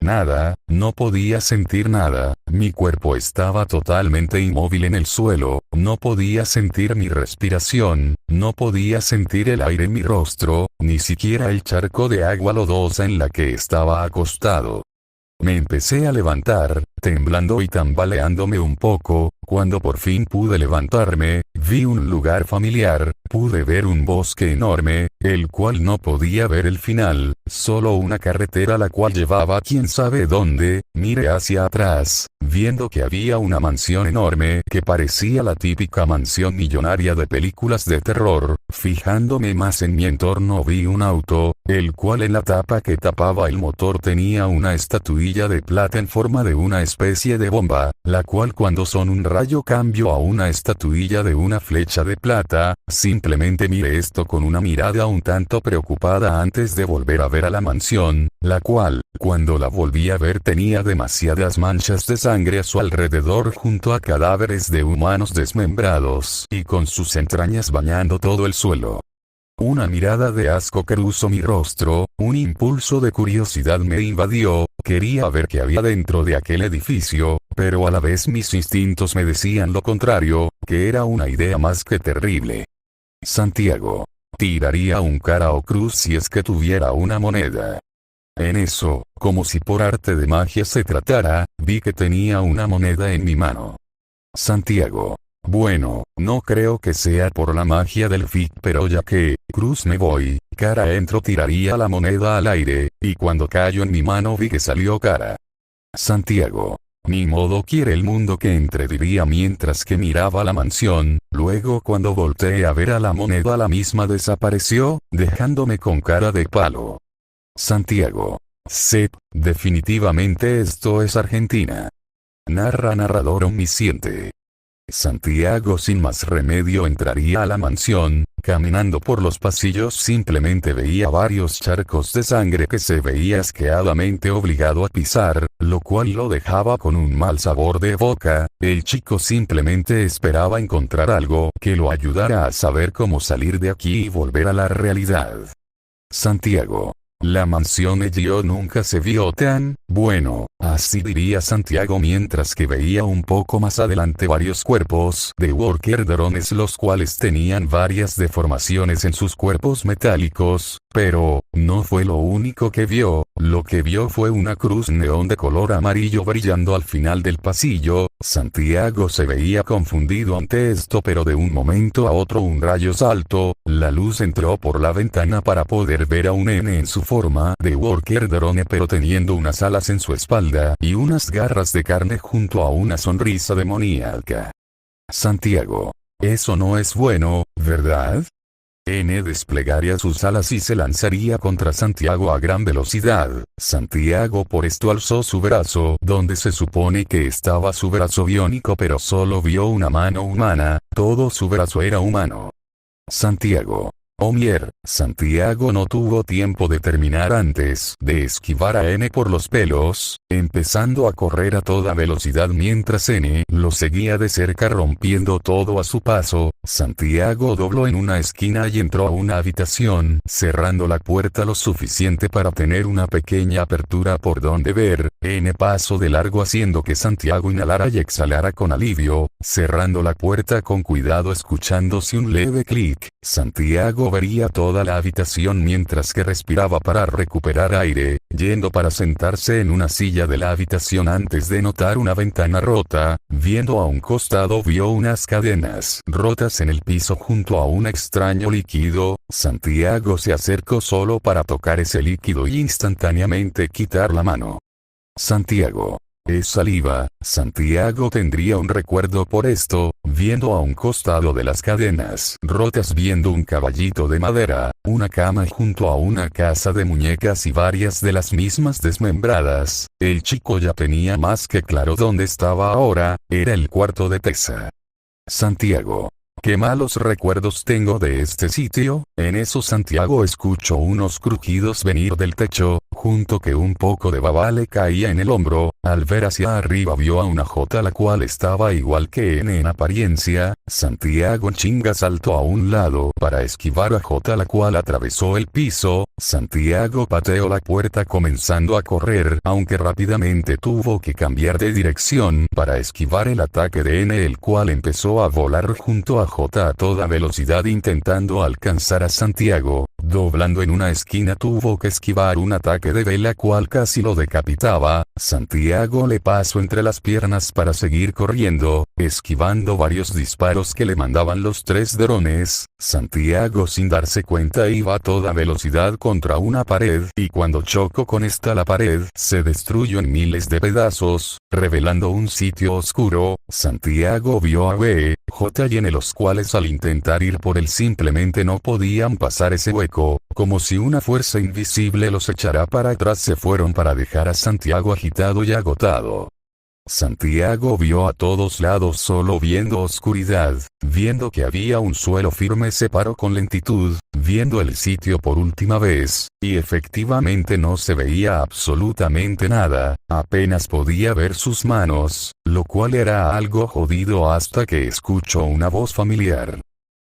nada, no podía sentir nada, mi cuerpo estaba totalmente inmóvil en el suelo, no podía sentir mi respiración, no podía sentir el aire en mi rostro, ni siquiera el charco de agua lodosa en la que estaba acostado. Me empecé a levantar, temblando y tambaleándome un poco. Cuando por fin pude levantarme, vi un lugar familiar, pude ver un bosque enorme, el cual no podía ver el final, solo una carretera la cual llevaba quién sabe dónde. Miré hacia atrás, viendo que había una mansión enorme que parecía la típica mansión millonaria de películas de terror. Fijándome más en mi entorno vi un auto, el cual en la tapa que tapaba el motor tenía una estatuilla de plata en forma de una especie de bomba, la cual cuando son un rayo cambio a una estatuilla de una flecha de plata. Simplemente miré esto con una mirada un tanto preocupada antes de volver a ver a la mansión, la cual, cuando la volví a ver tenía demasiadas manchas de sangre a su alrededor junto a cadáveres de humanos desmembrados y con sus entrañas bañando todo el suelo. Una mirada de asco cruzó mi rostro, un impulso de curiosidad me invadió, quería ver qué había dentro de aquel edificio, pero a la vez mis instintos me decían lo contrario, que era una idea más que terrible. Santiago. Tiraría un cara o cruz si es que tuviera una moneda. En eso, como si por arte de magia se tratara, vi que tenía una moneda en mi mano. Santiago. Bueno, no creo que sea por la magia del FIC, pero ya que, cruz me voy, cara entro, tiraría la moneda al aire, y cuando cayó en mi mano vi que salió cara. Santiago. Ni modo quiere el mundo que entre, diría mientras que miraba la mansión. Luego cuando volteé a ver a la moneda, la misma desapareció, dejándome con cara de palo. Santiago. Sep, definitivamente esto es Argentina. Narrador omnisciente. Santiago sin más remedio entraría a la mansión. Caminando por los pasillos simplemente veía varios charcos de sangre que se veía asqueadamente obligado a pisar, lo cual lo dejaba con un mal sabor de boca. El chico simplemente esperaba encontrar algo que lo ayudara a saber cómo salir de aquí y volver a la realidad. Santiago. La mansión Ello nunca se vio tan bueno, así diría Santiago mientras que veía un poco más adelante varios cuerpos de worker drones, los cuales tenían varias deformaciones en sus cuerpos metálicos, pero no fue lo único que vio. Lo que vio fue una cruz neón de color amarillo brillando al final del pasillo. Santiago se veía confundido ante esto, pero de un momento a otro un rayo saltó, la luz entró por la ventana para poder ver a un N en su forma de worker drone, pero teniendo unas alas en su espalda y unas garras de carne junto a una sonrisa demoníaca. Santiago. Eso no es bueno, ¿verdad? N desplegaría sus alas y se lanzaría contra Santiago a gran velocidad. Santiago por esto alzó su brazo, donde se supone que estaba su brazo biónico, pero solo vio una mano humana, todo su brazo era humano. Santiago. Omier, Santiago no tuvo tiempo de terminar antes de esquivar a N por los pelos, empezando a correr a toda velocidad mientras N lo seguía de cerca rompiendo todo a su paso. Santiago dobló en una esquina y entró a una habitación, cerrando la puerta lo suficiente para tener una pequeña apertura por donde ver. N pasó de largo haciendo que Santiago inhalara y exhalara con alivio, cerrando la puerta con cuidado, escuchándose un leve clic. Santiago vería toda la habitación mientras que respiraba para recuperar aire, yendo para sentarse en una silla de la habitación antes de notar una ventana rota. Viendo a un costado vio unas cadenas rotas en el piso junto a un extraño líquido. Santiago se acercó solo para tocar ese líquido y instantáneamente quitar la mano. Santiago. Es saliva. Santiago tendría un recuerdo por esto, viendo a un costado de las cadenas rotas, viendo un caballito de madera, una cama junto a una casa de muñecas y varias de las mismas desmembradas. El chico ya tenía más que claro dónde estaba ahora, era el cuarto de Tessa. Santiago. qué malos recuerdos tengo de este sitio. En eso Santiago escuchó unos crujidos venir del techo, junto que un poco de baba le caía en el hombro. Al ver hacia arriba vio a una Jota la cual estaba igual que N en apariencia. Santiago en chinga saltó a un lado para esquivar a Jota la cual atravesó el piso. Santiago pateó la puerta comenzando a correr, aunque rápidamente tuvo que cambiar de dirección para esquivar el ataque de N, el cual empezó a volar junto a Jota a toda velocidad intentando alcanzar a Santiago. Doblando en una esquina tuvo que esquivar un ataque de B la cual casi lo decapitaba. Santiago le pasó entre las piernas para seguir corriendo, esquivando varios disparos que le mandaban los 3 drones. Santiago sin darse cuenta iba a toda velocidad contra una pared, y cuando chocó con esta la pared se destruyó en miles de pedazos, revelando un sitio oscuro. Santiago vio a B, J y N, los cuales al intentar ir por él simplemente no podían pasar ese hueco, como si una fuerza invisible los echara para atrás. Se fueron para dejar a Santiago agitado y agotado. Santiago vio a todos lados solo viendo oscuridad, viendo que había un suelo firme se paró con lentitud, viendo el sitio por última vez, y efectivamente no se veía absolutamente nada, apenas podía ver sus manos, lo cual era algo jodido hasta que escuchó una voz familiar.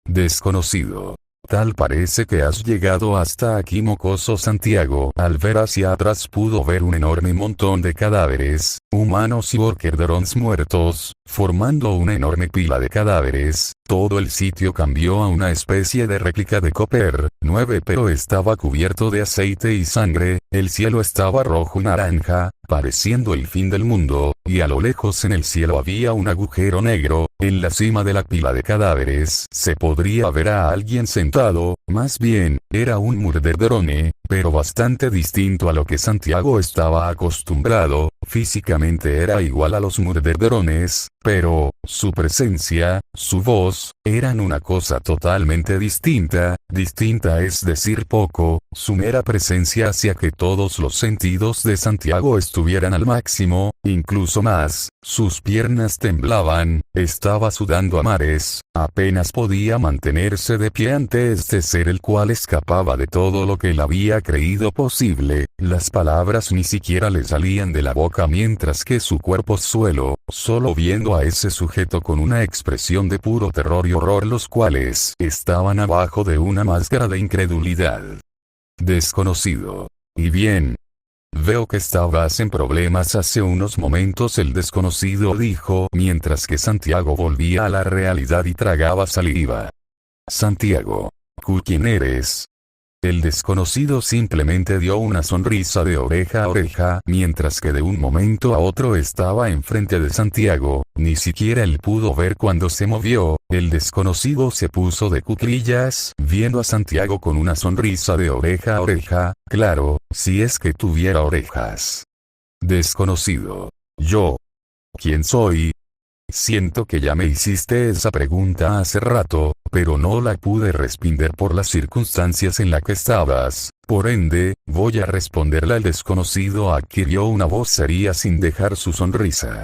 Desconocido. Tal parece que has llegado hasta aquí, mocoso. Santiago al ver hacia atrás pudo ver un enorme montón de cadáveres, humanos y worker drones muertos, formando una enorme pila de cadáveres. Todo el sitio cambió a una especie de réplica de Cooper 9, pero estaba cubierto de aceite y sangre. El cielo estaba rojo y naranja, pareciendo el fin del mundo, y a lo lejos en el cielo había un agujero negro. En la cima de la pila de cadáveres se podría ver a alguien sentado, más bien, era un murder drone, pero bastante distinto a lo que Santiago estaba acostumbrado. Físicamente era igual a los murder drones, pero su presencia, su voz, eran una cosa totalmente distinta. Distinta es decir poco. Su mera presencia hacía que todos los sentidos de Santiago estuvieran al máximo, incluso más. Sus piernas temblaban, estaba sudando a mares, apenas podía mantenerse de pie ante este ser el cual escapaba de todo lo que él había creído posible. Las palabras ni siquiera le salían de la boca mientras que su cuerpo suelo, solo viendo a ese sujeto con una expresión de puro terror y horror, los cuales estaban abajo de una máscara de incredulidad. Desconocido. Y bien. Veo que estabas en problemas hace unos momentos, el desconocido dijo mientras que Santiago volvía a la realidad y tragaba saliva. Santiago. ¿Quién eres? El desconocido simplemente dio una sonrisa de oreja a oreja, mientras que de un momento a otro estaba enfrente de Santiago. Ni siquiera él pudo ver cuando se movió. El desconocido se puso de cuclillas, viendo a Santiago con una sonrisa de oreja a oreja. Claro, si es que tuviera orejas. Desconocido. Yo. ¿Quién soy? Siento que ya me hiciste esa pregunta hace rato, pero no la pude responder por las circunstancias en las que estabas. Por ende, voy a responderla. El desconocido adquirió una voz seria sin dejar su sonrisa.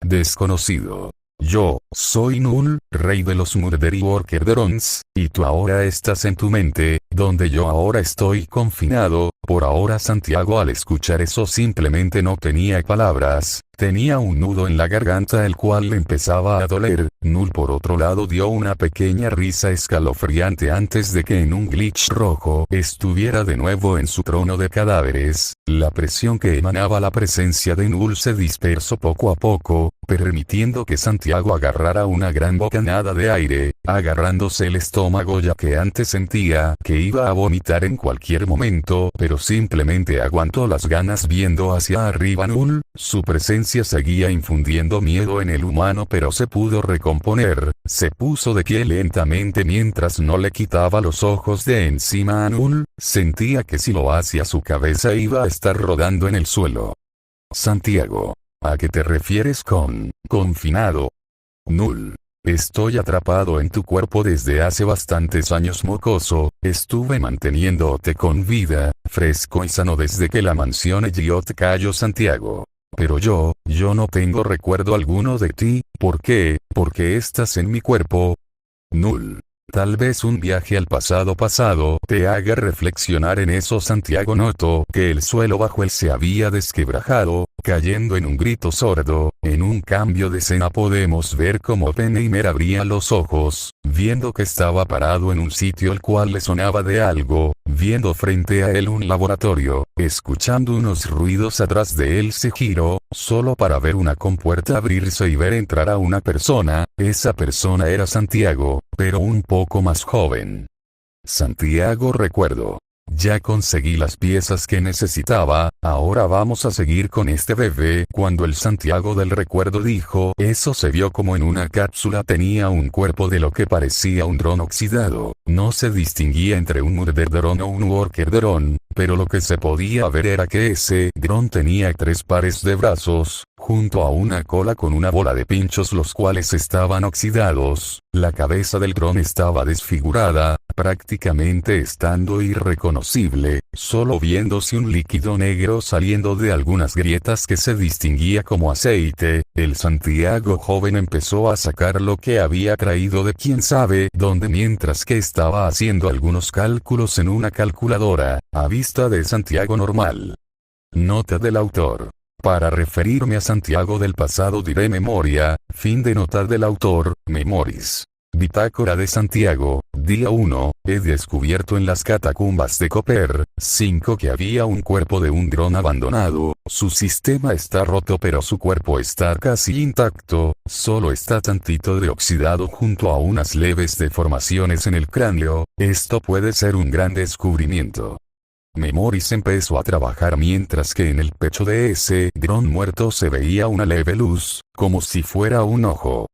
Desconocido. Yo soy Null, rey de los Murder y Worker Drones, y tú ahora estás en tu mente, donde yo ahora estoy confinado. Por ahora Santiago al escuchar eso simplemente no tenía palabras, tenía un nudo en la garganta el cual le empezaba a doler. Null por otro lado dio una pequeña risa escalofriante antes de que en un glitch rojo estuviera de nuevo en su trono de cadáveres. La presión que emanaba la presencia de Null se dispersó poco a poco, permitiendo que Santiago agarrara una gran bocanada de aire, agarrándose el estómago ya que antes sentía que iba a vomitar en cualquier momento, pero simplemente aguantó las ganas viendo hacia arriba Null. Su presencia seguía infundiendo miedo en el humano, pero se pudo recomponer, se puso de pie lentamente mientras no le quitaba los ojos de encima a Null. Sentía que si lo hacía su cabeza iba a estar rodando en el suelo. Santiago. ¿A qué te refieres con confinado? Null. Estoy atrapado en tu cuerpo desde hace bastantes años, mocoso. Estuve manteniéndote con vida, fresco y sano desde que la mansión Elliot cayó. Santiago. Pero yo no tengo recuerdo alguno de ti. ¿Por qué? ¿Por qué estás en mi cuerpo? Null. Tal vez un viaje al pasado te haga reflexionar en eso. Santiago notó que el suelo bajo él se había desquebrajado, cayendo en un grito sordo. En un cambio de escena podemos ver cómo Oppenheimer abría los ojos, viendo que estaba parado en un sitio el cual le sonaba de algo, viendo frente a él un laboratorio, escuchando unos ruidos atrás de él. Se giró, solo para ver una compuerta abrirse y ver entrar a una persona. Esa persona era Santiago, pero un poco más joven. Santiago recuerdo. Ya conseguí las piezas que necesitaba, ahora vamos a seguir con este bebé. Cuando el Santiago del recuerdo dijo eso se vio como en una cápsula. Tenía un cuerpo de lo que parecía un dron oxidado. No se distinguía entre un murder drone o un worker drone, pero lo que se podía ver era que ese dron tenía 3 pares de brazos, junto a una cola con una bola de pinchos los cuales estaban oxidados. La cabeza del dron estaba desfigurada, prácticamente estando irreconocible, solo viéndose un líquido negro saliendo de algunas grietas que se distinguía como aceite. El Santiago joven empezó a sacar lo que había traído de quién sabe dónde mientras que estaba haciendo algunos cálculos en una calculadora, a vista de Santiago normal. Nota del autor. Para referirme a Santiago del pasado diré memoria, fin de nota del autor, Memoris. Bitácora de Santiago, día 1, he descubierto en las catacumbas de Cooper 5 que había un cuerpo de un dron abandonado. Su sistema está roto pero su cuerpo está casi intacto, solo está tantito de oxidado junto a unas leves deformaciones en el cráneo. Esto puede ser un gran descubrimiento. Memoris empezó a trabajar mientras que en el pecho de ese dron muerto se veía una leve luz, como si fuera un ojo.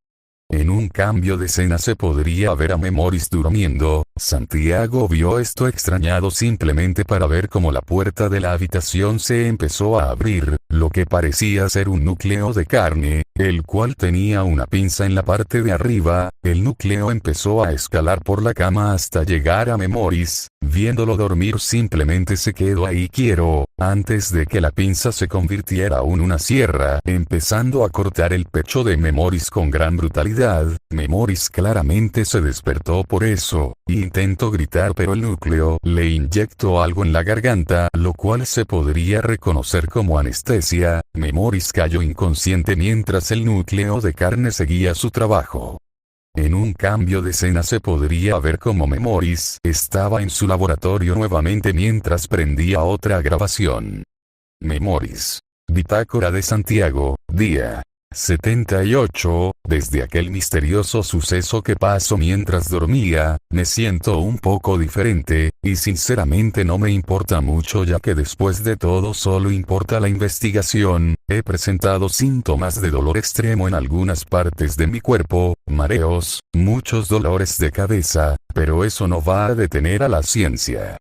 En un cambio de escena se podría ver a Memoris durmiendo. Santiago vio esto extrañado simplemente para ver cómo la puerta de la habitación se empezó a abrir, lo que parecía ser un núcleo de carne, el cual tenía una pinza en la parte de arriba. El núcleo empezó a escalar por la cama hasta llegar a Memoris. Viéndolo dormir simplemente se quedó ahí quieto, antes de que la pinza se convirtiera en una sierra, empezando a cortar el pecho de Memoris con gran brutalidad. Memoris claramente se despertó por eso, intentó gritar pero el núcleo le inyectó algo en la garganta, lo cual se podría reconocer como anestesia. Memoris cayó inconsciente mientras el núcleo de carne seguía su trabajo. En un cambio de escena se podría ver cómo Memoris estaba en su laboratorio nuevamente mientras prendía otra grabación. Memoris. Bitácora de Santiago, día 78, desde aquel misterioso suceso que pasó mientras dormía, me siento un poco diferente, y sinceramente no me importa mucho ya que después de todo solo importa la investigación. He presentado síntomas de dolor extremo en algunas partes de mi cuerpo, mareos, muchos dolores de cabeza, pero eso no va a detener a la ciencia.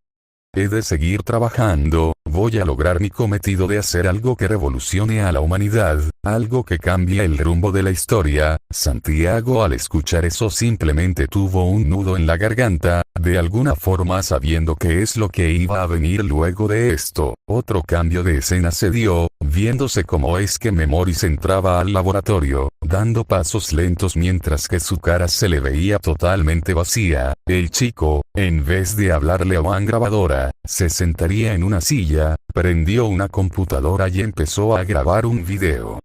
He de seguir trabajando, voy a lograr mi cometido de hacer algo que revolucione a la humanidad, algo que cambie el rumbo de la historia. Santiago al escuchar eso simplemente tuvo un nudo en la garganta, de alguna forma sabiendo qué es lo que iba a venir luego de esto. Otro cambio de escena se dio, viéndose cómo es que Memoris entraba al laboratorio, dando pasos lentos mientras que su cara se le veía totalmente vacía. El chico, en vez de hablarle a una grabadora, se sentaría en una silla, prendió una computadora y empezó a grabar un video.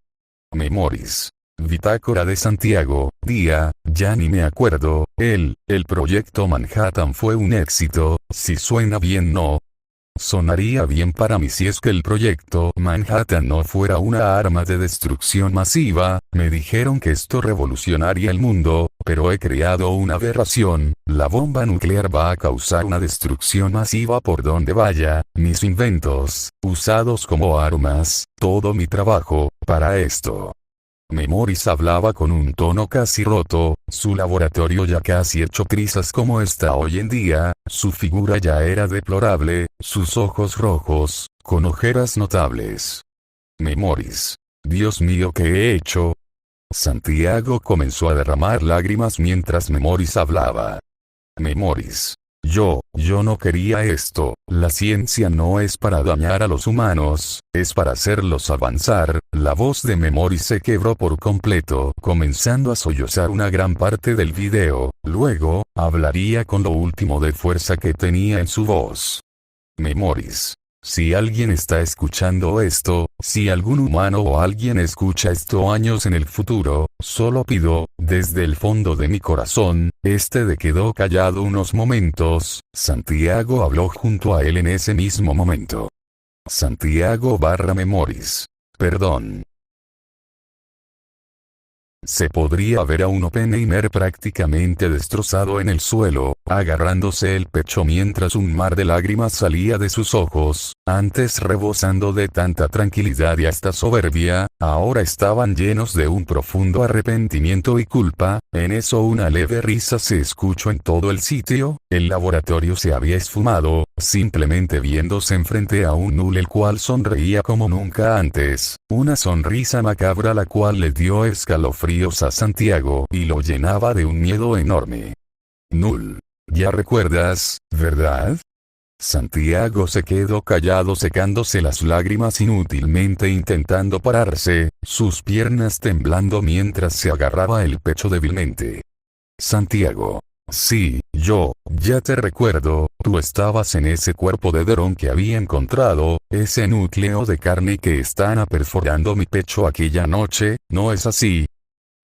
Memoris. Bitácora de Santiago, día, ya ni me acuerdo. El proyecto Manhattan fue un éxito. Si suena bien, no. Sonaría bien para mí si es que el proyecto Manhattan no fuera una arma de destrucción masiva. Me dijeron que esto revolucionaría el mundo, pero he creado una aberración. La bomba nuclear va a causar una destrucción masiva por donde vaya. Mis inventos, usados como armas, todo mi trabajo, para esto. Memoris hablaba con un tono casi roto, su laboratorio ya casi hecho trizas como está hoy en día, su figura ya era deplorable, sus ojos rojos, con ojeras notables. Memoris. Dios mío, ¿qué he hecho? Santiago comenzó a derramar lágrimas mientras Memoris hablaba. Memoris. Yo no quería esto. La ciencia no es para dañar a los humanos, es para hacerlos avanzar. La voz de Memory se quebró por completo, comenzando a sollozar una gran parte del video. Luego, hablaría con lo último de fuerza que tenía en su voz. Memories. Si alguien está escuchando esto, si algún humano o alguien escucha esto años en el futuro, solo pido, desde el fondo de mi corazón, de quedó callado unos momentos. Santiago habló junto a él en ese mismo momento. Santiago / Memories. Perdón. Se podría ver a un Oppenheimer prácticamente destrozado en el suelo, agarrándose el pecho mientras un mar de lágrimas salía de sus ojos, antes rebosando de tanta tranquilidad y hasta soberbia, ahora estaban llenos de un profundo arrepentimiento y culpa. En eso una leve risa se escuchó en todo el sitio. El laboratorio se había esfumado, simplemente viéndose enfrente a un Null el cual sonreía como nunca antes, una sonrisa macabra la cual le dio escalofríos a Santiago y lo llenaba de un miedo enorme. Null. Ya recuerdas, ¿verdad? Santiago se quedó callado secándose las lágrimas inútilmente intentando pararse, sus piernas temblando mientras se agarraba el pecho débilmente. Santiago. Sí, ya te recuerdo, tú estabas en ese cuerpo de dron que había encontrado, ese núcleo de carne que estaba perforando mi pecho aquella noche, ¿no es así?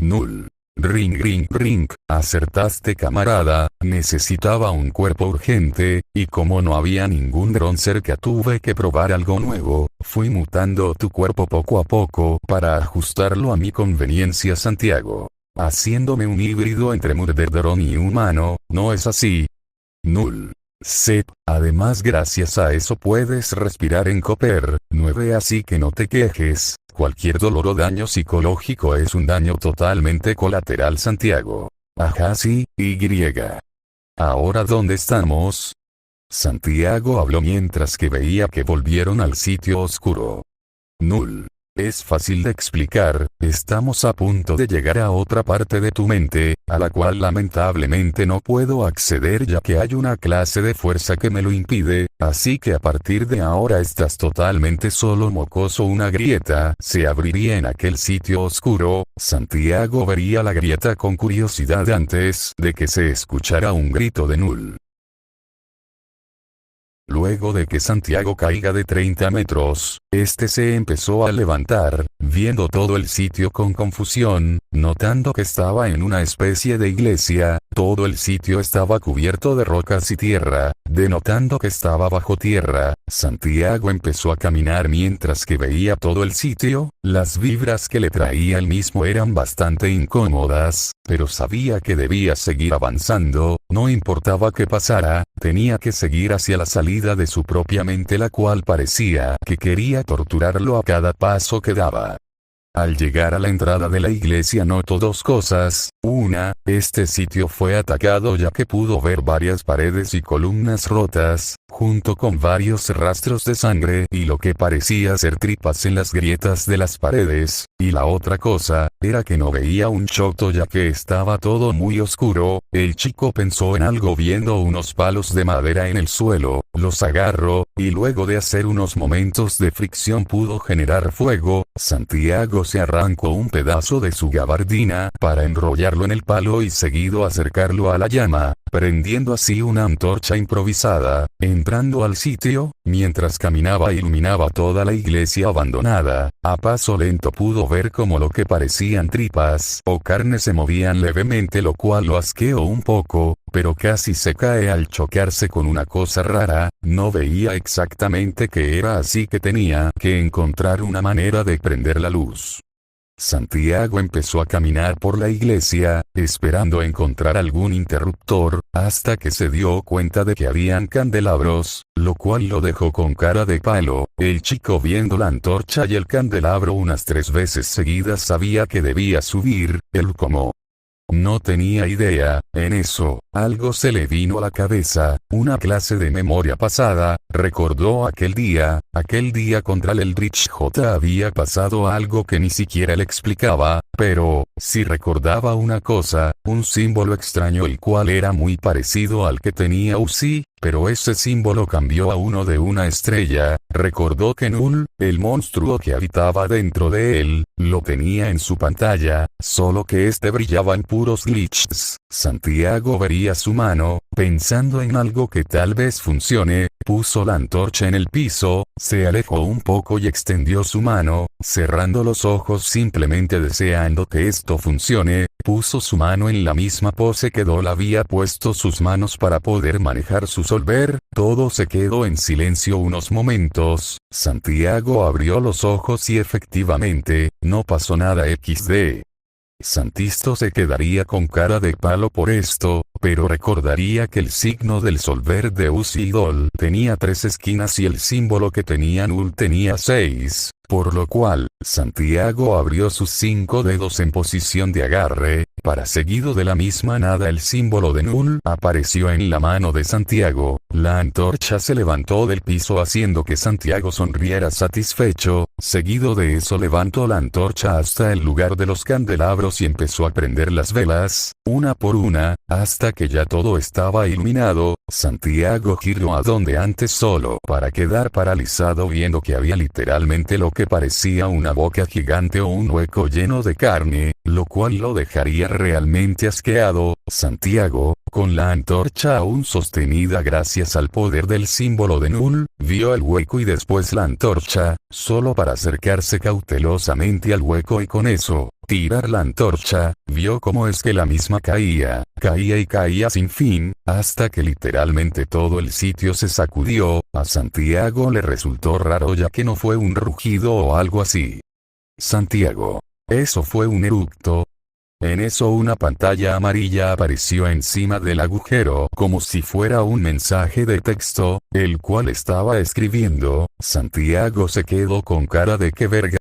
Null. Ring ring ring, acertaste camarada, necesitaba un cuerpo urgente, y como no había ningún dron cerca tuve que probar algo nuevo, fui mutando tu cuerpo poco a poco para ajustarlo a mi conveniencia Santiago. Haciéndome un híbrido entre murder drone y humano, ¿no es así? Null. Seth, además gracias a eso puedes respirar en Cooper 9 así que no te quejes, cualquier dolor o daño psicológico es un daño totalmente colateral Santiago. Ajá sí, Y. Ahora ¿dónde estamos? Santiago habló mientras que veía que volvieron al sitio oscuro. Null. Es fácil de explicar, estamos a punto de llegar a otra parte de tu mente, a la cual lamentablemente no puedo acceder ya que hay una clase de fuerza que me lo impide, así que a partir de ahora estás totalmente solo mocoso. Una grieta se abriría en aquel sitio oscuro. Santiago vería la grieta con curiosidad antes de que se escuchara un grito de Null. Luego de que Santiago caiga de 30 metros, se empezó a levantar, viendo todo el sitio con confusión, notando que estaba en una especie de iglesia, todo el sitio estaba cubierto de rocas y tierra, denotando que estaba bajo tierra. Santiago empezó a caminar mientras que veía todo el sitio, las vibras que le traía el mismo eran bastante incómodas, pero sabía que debía seguir avanzando, no importaba qué pasara, tenía que seguir hacia la salida de su propia mente la cual parecía que quería torturarlo a cada paso que daba. Al llegar a la entrada de la iglesia notó dos cosas. Una, este sitio fue atacado ya que pudo ver varias paredes y columnas rotas, junto con varios rastros de sangre y lo que parecía ser tripas en las grietas de las paredes, y la otra cosa, era que no veía un choto ya que estaba todo muy oscuro. El chico pensó en algo viendo unos palos de madera en el suelo, los agarró, y luego de hacer unos momentos de fricción pudo generar fuego. Santiago se arrancó un pedazo de su gabardina para enrollarlo en el palo y seguido acercarlo a la llama, prendiendo así una antorcha improvisada. Entrando al sitio, mientras caminaba iluminaba toda la iglesia abandonada, a paso lento pudo ver como lo que parecían tripas o carne se movían levemente lo cual lo asqueó un poco, pero casi se cae al chocarse con una cosa rara, no veía exactamente qué era así que tenía que encontrar una manera de prender la luz. Santiago empezó a caminar por la iglesia, esperando encontrar algún interruptor, hasta que se dio cuenta de que habían candelabros, lo cual lo dejó con cara de palo. El chico viendo la antorcha y el candelabro unas 3 veces seguidas sabía que debía subir, él como no tenía idea. En eso, Algo se le vino a la cabeza, una clase de memoria pasada, recordó aquel día contra el Eldritch J había pasado algo que ni siquiera le explicaba, pero, sí recordaba una cosa, un símbolo extraño el cual era muy parecido al que tenía Uzi, pero ese símbolo cambió a uno de una estrella. Recordó que Null, el monstruo que habitaba dentro de él, lo tenía en su pantalla, solo que este brillaba en puros glitches. Santiago vería su mano, pensando en algo que tal vez funcione, puso la antorcha en el piso, se alejó un poco y extendió su mano, cerrando los ojos simplemente deseando que esto funcione, puso su mano en la misma pose que Dol había puesto sus manos para poder manejar su solver, todo se quedó en silencio unos momentos, Santiago abrió los ojos y efectivamente, no pasó nada XD. Santisto se quedaría con cara de palo por esto, pero recordaría que el signo del solver de Uzi y Dol tenía 3 esquinas y el símbolo que tenía Null tenía 6, por lo cual, Santiago abrió sus 5 dedos en posición de agarre, para seguido de la misma nada el símbolo de Null apareció en la mano de Santiago, la antorcha se levantó del piso haciendo que Santiago sonriera satisfecho, seguido de eso levantó la antorcha hasta el lugar de los candelabros y empezó a prender las velas, una por una, hasta que ya todo estaba iluminado. Santiago giró a donde antes solo para quedar paralizado viendo que había literalmente lo que parecía una boca gigante o un hueco lleno de carne, lo cual lo dejaría realmente asqueado. Santiago, con la antorcha aún sostenida gracias al poder del símbolo de Null, vio el hueco y después la antorcha, solo para acercarse cautelosamente al hueco y con eso, tirar la antorcha, vio cómo es que la misma caía y caía sin fin, hasta que literalmente todo el sitio se sacudió. A Santiago le resultó raro ya que no fue un rugido o algo así. Santiago. Eso fue un eructo. En eso una pantalla amarilla apareció encima del agujero como si fuera un mensaje de texto, el cual estaba escribiendo. Santiago se quedó con cara de qué verga.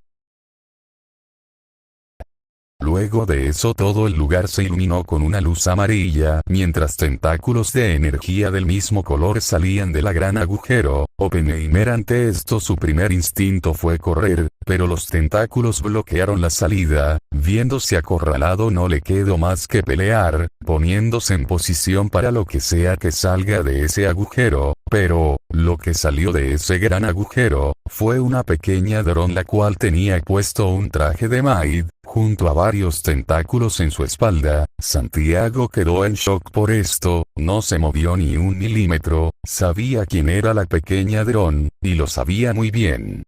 Luego de eso todo el lugar se iluminó con una luz amarilla, mientras tentáculos de energía del mismo color salían del gran agujero. Oppenheimer ante esto su primer instinto fue correr, pero los tentáculos bloquearon la salida, viéndose acorralado no le quedó más que pelear, poniéndose en posición para lo que sea que salga de ese agujero, pero, lo que salió de ese gran agujero, fue una pequeña dron la cual tenía puesto un traje de Maid, junto a varios tentáculos en su espalda. Santiago quedó en shock por esto, no se movió ni un milímetro, sabía quién era la pequeña dron, y lo sabía muy bien.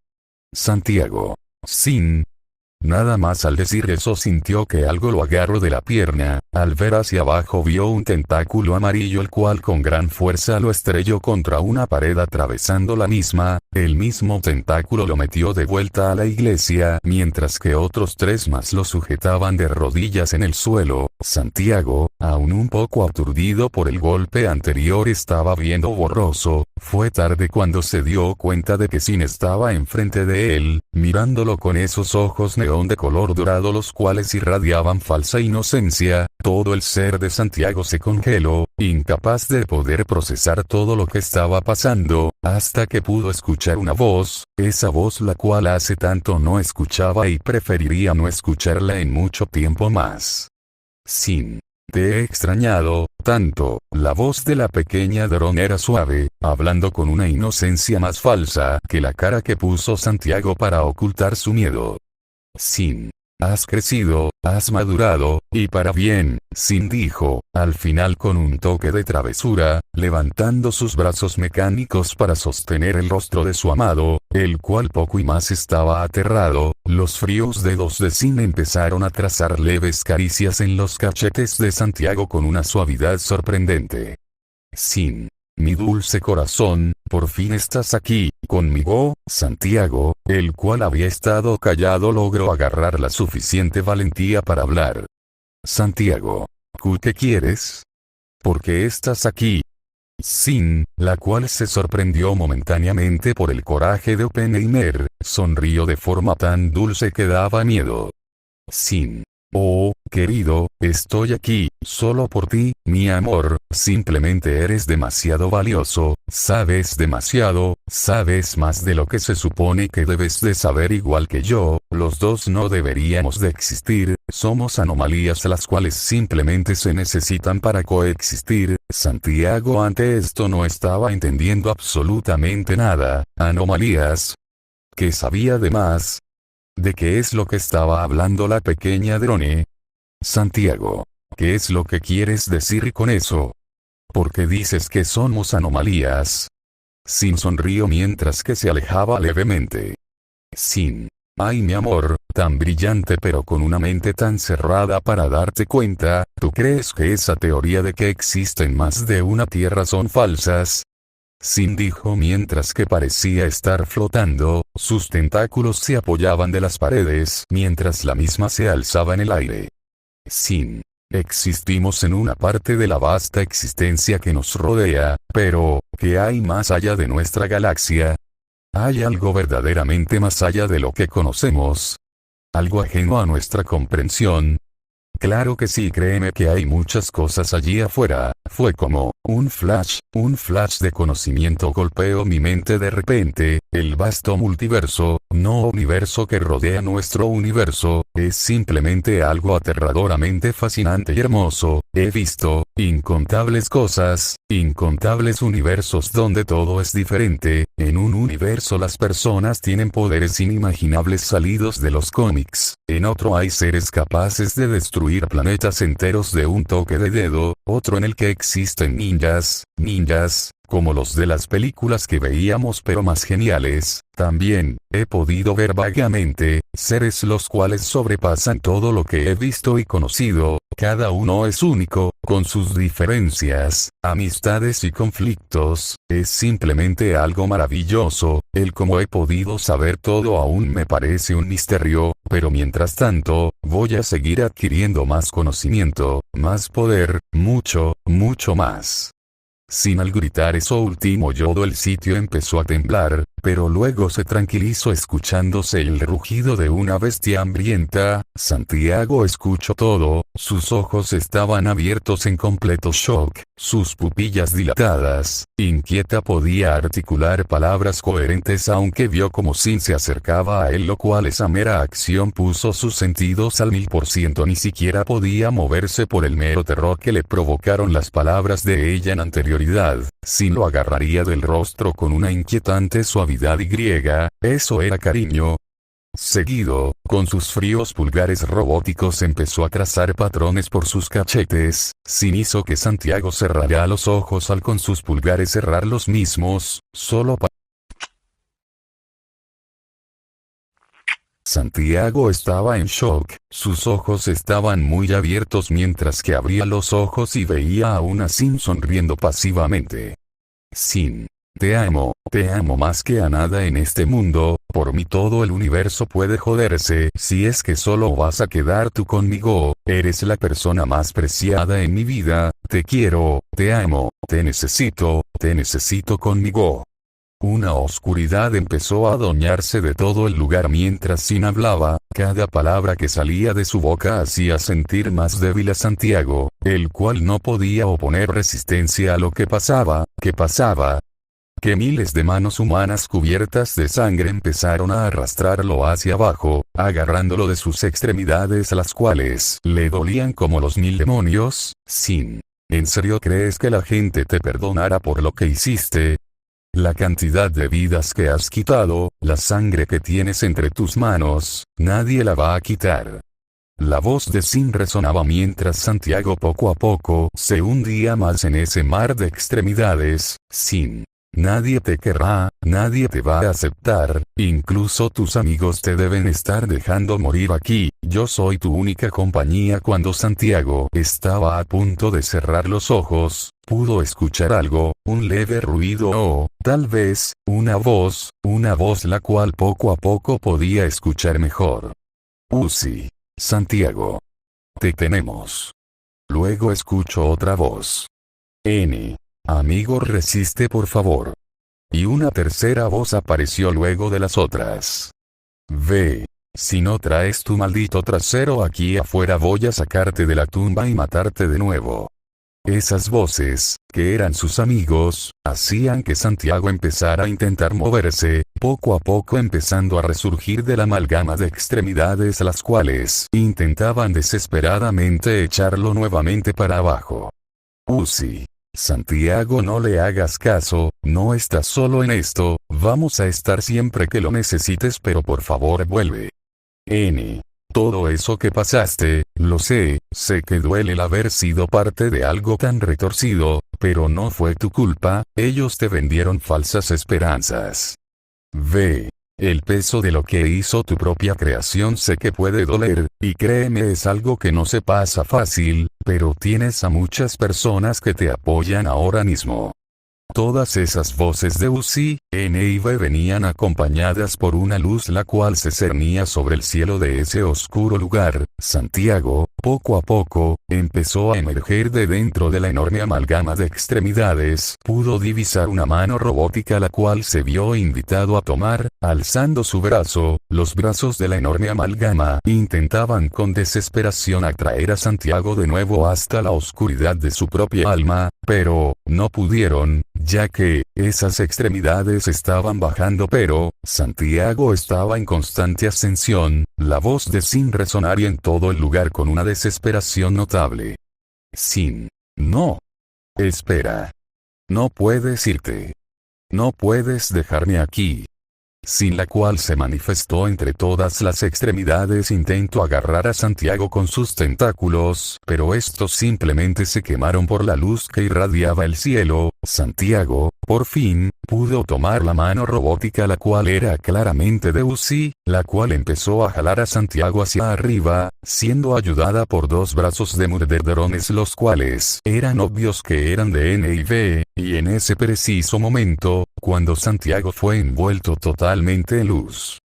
Santiago. Sin nada más al decir eso sintió que algo lo agarró de la pierna, al ver hacia abajo vio un tentáculo amarillo el cual con gran fuerza lo estrelló contra una pared atravesando la misma, el mismo tentáculo lo metió de vuelta a la iglesia mientras que otros 3 más lo sujetaban de rodillas en el suelo. Santiago, aún un poco aturdido por el golpe anterior estaba viendo borroso, fue tarde cuando se dio cuenta de que Sin estaba enfrente de él, mirándolo con esos ojos neón de color dorado los cuales irradiaban falsa inocencia. Todo el ser de Santiago se congeló, incapaz de poder procesar todo lo que estaba pasando, hasta que pudo escuchar una voz, esa voz la cual hace tanto no escuchaba y preferiría no escucharla en mucho tiempo más. Sin. Te he extrañado, tanto. La voz de la pequeña dron era suave, hablando con una inocencia más falsa que la cara que puso Santiago para ocultar su miedo. Sin. Has crecido, has madurado, y para bien, Sin dijo, al final con un toque de travesura, levantando sus brazos mecánicos para sostener el rostro de su amado, el cual poco y más estaba aterrado. Los fríos dedos de Sin empezaron a trazar leves caricias en los cachetes de Santiago con una suavidad sorprendente. Sin. Mi dulce corazón, por fin estás aquí, conmigo. Santiago, el cual había estado callado, logró agarrar la suficiente valentía para hablar. Santiago. ¿Qué quieres? ¿Por qué estás aquí? Sin, la cual se sorprendió momentáneamente por el coraje de Oppenheimer, sonrió de forma tan dulce que daba miedo. Sin. Oh, querido, estoy aquí, solo por ti, mi amor, simplemente eres demasiado valioso, sabes demasiado, sabes más de lo que se supone que debes de saber igual que yo, los dos no deberíamos de existir, somos anomalías las cuales simplemente se necesitan para coexistir. Santiago ante esto no estaba entendiendo absolutamente nada. Anomalías. ¿Qué sabía de más? ¿De qué es lo que estaba hablando la pequeña Drone? Santiago, ¿qué es lo que quieres decir con eso? ¿Por qué dices que somos anomalías? Sin sonrió mientras que se alejaba levemente. Sin. Ay, mi amor, tan brillante pero con una mente tan cerrada para darte cuenta, ¿tú crees que esa teoría de que existen más de una tierra son falsas? Sin dijo mientras que parecía estar flotando, sus tentáculos se apoyaban de las paredes mientras la misma se alzaba en el aire. Sin. Existimos en una parte de la vasta existencia que nos rodea, pero, ¿qué hay más allá de nuestra galaxia? ¿Hay algo verdaderamente más allá de lo que conocemos? ¿Algo ajeno a nuestra comprensión? Claro que sí, créeme que hay muchas cosas allí afuera. Fue como un flash de conocimiento golpeó mi mente de repente. El vasto multiverso, no universo que rodea nuestro universo, es simplemente algo aterradoramente fascinante y hermoso. He visto incontables cosas, incontables universos donde todo es diferente. En un universo las personas tienen poderes inimaginables salidos de los cómics. En otro hay seres capaces de destruir planetas enteros de un toque de dedo. Otro en el que existen ninjas, como los de las películas que veíamos pero más geniales. También, he podido ver vagamente, seres los cuales sobrepasan todo lo que he visto y conocido. Cada uno es único, con sus diferencias, amistades y conflictos. Es simplemente algo maravilloso. El cómo he podido saber todo aún me parece un misterio, pero mientras tanto, voy a seguir adquiriendo más conocimiento, más poder, mucho más. Sin al gritar eso último todo el sitio empezó a temblar, pero luego se tranquilizó escuchándose el rugido de una bestia hambrienta. Santiago escuchó todo, sus ojos estaban abiertos en completo shock, sus pupillas dilatadas, inquieta podía articular palabras coherentes aunque vio como Sin se acercaba a él, lo cual esa mera acción puso sus sentidos al 1000%. Ni siquiera podía moverse por el mero terror que le provocaron las palabras de ella en anterioridad. Sin lo agarraría del rostro con una inquietante suavidad y griega, eso era cariño. Seguido, con sus fríos pulgares robóticos empezó a trazar patrones por sus cachetes. Sin hizo que Santiago cerrara los ojos al con sus pulgares cerrar los mismos, solo para... Santiago estaba en shock, sus ojos estaban muy abiertos mientras que abría los ojos y veía a una Sin sonriendo pasivamente. Sin. Te amo más que a nada en este mundo, por mí todo el universo puede joderse, si es que solo vas a quedar tú conmigo, eres la persona más preciada en mi vida, te quiero, te amo, te necesito conmigo. Una oscuridad empezó a adueñarse de todo el lugar mientras Sin hablaba, cada palabra que salía de su boca hacía sentir más débil a Santiago, el cual no podía oponer resistencia a lo que pasaba, que miles de manos humanas cubiertas de sangre empezaron a arrastrarlo hacia abajo, agarrándolo de sus extremidades las cuales le dolían como los 1000 demonios. Sin. ¿En serio crees que la gente te perdonará por lo que hiciste? La cantidad de vidas que has quitado, la sangre que tienes entre tus manos, nadie la va a quitar. La voz de Sin resonaba mientras Santiago poco a poco se hundía más en ese mar de extremidades. Sin. Nadie te querrá, nadie te va a aceptar, incluso tus amigos te deben estar dejando morir aquí, yo soy tu única compañía. Cuando Santiago estaba a punto de cerrar los ojos, pudo escuchar algo, un leve ruido o, tal vez, una voz la cual poco a poco podía escuchar mejor. Sí. Santiago. Te tenemos. Luego escucho otra voz. N. Amigo, resiste por favor. Y una tercera voz apareció luego de las otras. V. Si no traes tu maldito trasero aquí afuera voy a sacarte de la tumba y matarte de nuevo. Esas voces, que eran sus amigos, hacían que Santiago empezara a intentar moverse, poco a poco empezando a resurgir de la amalgama de extremidades las cuales intentaban desesperadamente echarlo nuevamente para abajo. Sí. Santiago, no le hagas caso, no estás solo en esto, vamos a estar siempre que lo necesites, pero por favor vuelve. Todo eso que pasaste, lo sé que duele el haber sido parte de algo tan retorcido, pero no fue tu culpa, ellos te vendieron falsas esperanzas. Ve. El peso de lo que hizo tu propia creación sé que puede doler, y créeme es algo que no se pasa fácil, pero tienes a muchas personas que te apoyan ahora mismo. Todas esas voces de Uzi, N y V venían acompañadas por una luz la cual se cernía sobre el cielo de ese oscuro lugar. Santiago, poco a poco, empezó a emerger de dentro de la enorme amalgama de extremidades. Pudo divisar una mano robótica la cual se vio invitado a tomar, alzando su brazo. Los brazos de la enorme amalgama intentaban con desesperación atraer a Santiago de nuevo hasta la oscuridad de su propia alma, pero no pudieron, ya que esas extremidades estaban bajando, pero Santiago estaba en constante ascensión. La voz de Sin resonaría en todo el lugar con una desesperación notable. Sin. No. Espera. No puedes irte. No puedes dejarme aquí. Sin la cual se manifestó entre todas las extremidades. Intentó agarrar a Santiago con sus tentáculos, pero estos simplemente se quemaron por la luz que irradiaba el cielo. Santiago, por fin, pudo tomar la mano robótica la cual era claramente de Uzi, la cual empezó a jalar a Santiago hacia arriba, siendo ayudada por dos brazos de murderdones los cuales eran obvios que eran de N y V, y en ese preciso momento, cuando Santiago fue envuelto totalmente en luz,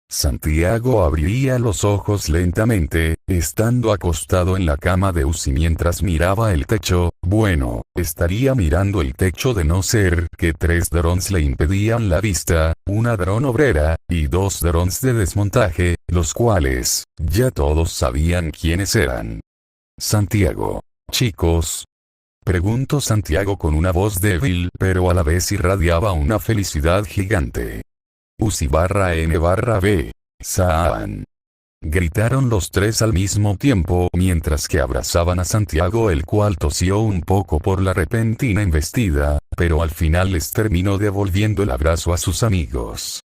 Santiago abriría los ojos lentamente, estando acostado en la cama de Uzi mientras miraba el techo. Bueno, estaría mirando el techo de no ser que 3 drones le impedían la vista, una dron obrera, y 2 drones de desmontaje, los cuales, ya todos sabían quiénes eran. Santiago. Chicos. Preguntó Santiago con una voz débil, pero a la vez irradiaba una felicidad gigante. Uzi/N/B. Saan. Gritaron los tres al mismo tiempo mientras que abrazaban a Santiago, el cual tosió un poco por la repentina embestida, pero al final les terminó devolviendo el abrazo a sus amigos.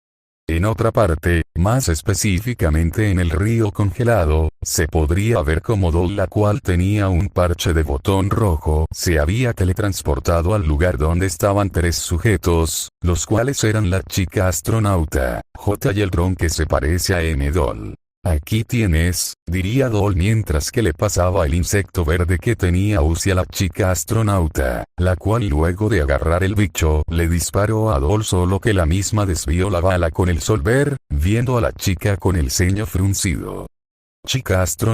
En otra parte, más específicamente en el río congelado, se podría ver como Doll, la cual tenía un parche de botón rojo, se había teletransportado al lugar donde estaban 3 sujetos, los cuales eran la chica astronauta, J y el dron que se parece a M. Doll. Aquí tienes, diría Doll mientras que le pasaba el insecto verde que tenía Uzi a la chica astronauta, la cual luego de agarrar el bicho le disparó a Doll, solo que la misma desvió la bala con el solver, viendo a la chica con el ceño fruncido. Chica astronauta.